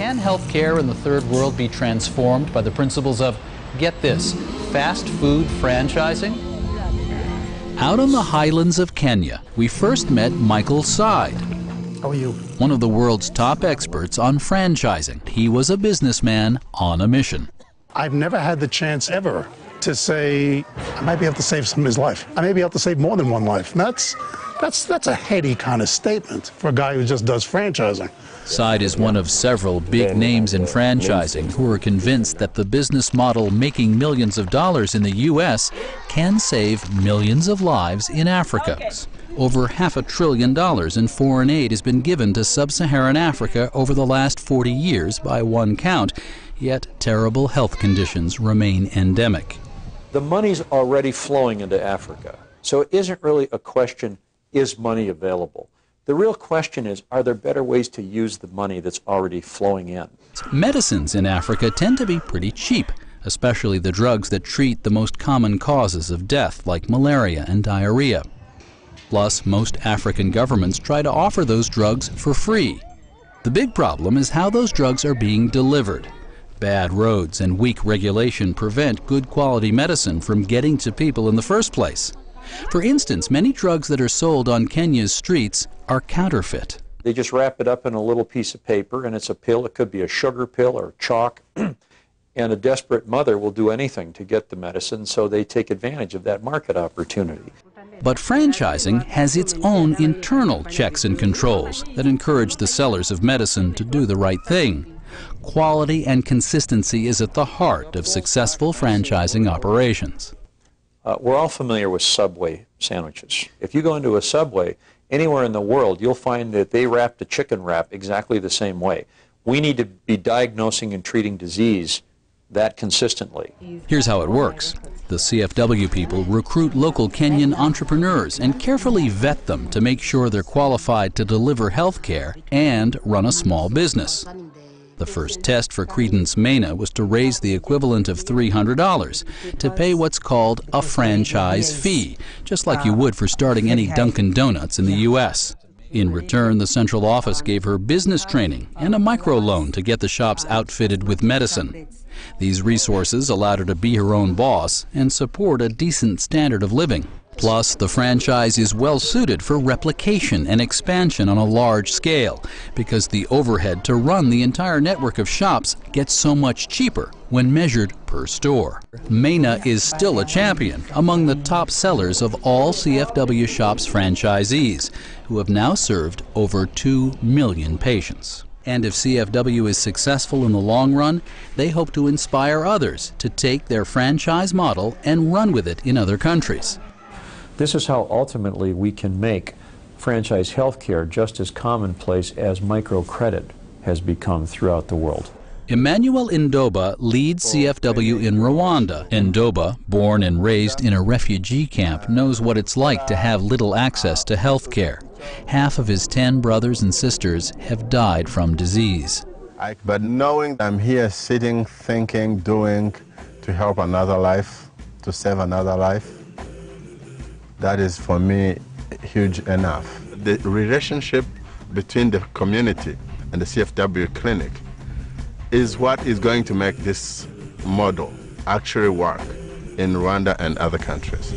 Can healthcare in the third world be transformed by the principles of, get this, fast food franchising? Out on the highlands of Kenya, we first met Michael Side. How are you? One of the world's top experts on franchising. He was a businessman on a mission. I've never had the chance ever to say, I might be able to save somebody's life. I may be able to save more than one life. And that's a heady kind of statement for a guy who just does franchising. Side is one of several big names in franchising who are convinced that the business model making millions of dollars in the U.S. can save millions of lives in Africa. Over $500 billion in foreign aid has been given to sub-Saharan Africa over the last 40 years by one count, yet terrible health conditions remain endemic. The money's already flowing into Africa, so it isn't really a question, is money available? The real question is, are there better ways to use the money that's already flowing in? Medicines in Africa tend to be pretty cheap, especially the drugs that treat the most common causes of death, like malaria and diarrhea. Plus, most African governments try to offer those drugs for free. The big problem is how those drugs are being delivered. Bad roads and weak regulation prevent good quality medicine from getting to people in the first place. For instance, many drugs that are sold on Kenya's streets are counterfeit. They just wrap it up in a little piece of paper, and it's a pill. It could be a sugar pill or chalk. And a desperate mother will do anything to get the medicine, so they take advantage of that market opportunity. But franchising has its own internal checks and controls that encourage the sellers of medicine to do the right thing. Quality and consistency is at the heart of successful franchising operations. We're all familiar with Subway sandwiches. If you go into a Subway anywhere in the world, you'll find that they wrap the chicken wrap exactly the same way. We need to be diagnosing and treating disease that consistently. Here's how it works. The CFW people recruit local Kenyan entrepreneurs and carefully vet them to make sure they're qualified to deliver health care and run a small business. The first test for Credence Mena was to raise the equivalent of $300 to pay what's called a franchise fee, just like you would for starting any Dunkin' Donuts in the U.S. In return, the central office gave her business training and a microloan to get the shops outfitted with medicine. These resources allowed her to be her own boss and support a decent standard of living. Plus, the franchise is well suited for replication and expansion on a large scale because the overhead to run the entire network of shops gets so much cheaper when measured per store. Mena is still a champion among the top sellers of all CFWshops franchisees, who have now served over 2 million patients. And if CFW is successful in the long run, they hope to inspire others to take their franchise model and run with it in other countries. This is how ultimately we can make franchise healthcare just as commonplace as microcredit has become throughout the world. Emmanuel Ndoba leads CFW in Rwanda. Ndoba, born and raised in a refugee camp, knows what it's like to have little access to health care. Half of his 10 brothers and sisters have died from disease. But knowing I'm here sitting, thinking, doing to help another life, to save another life, that is for me huge enough. The relationship between the community and the CFW clinic is what is going to make this model actually work in Rwanda and other countries.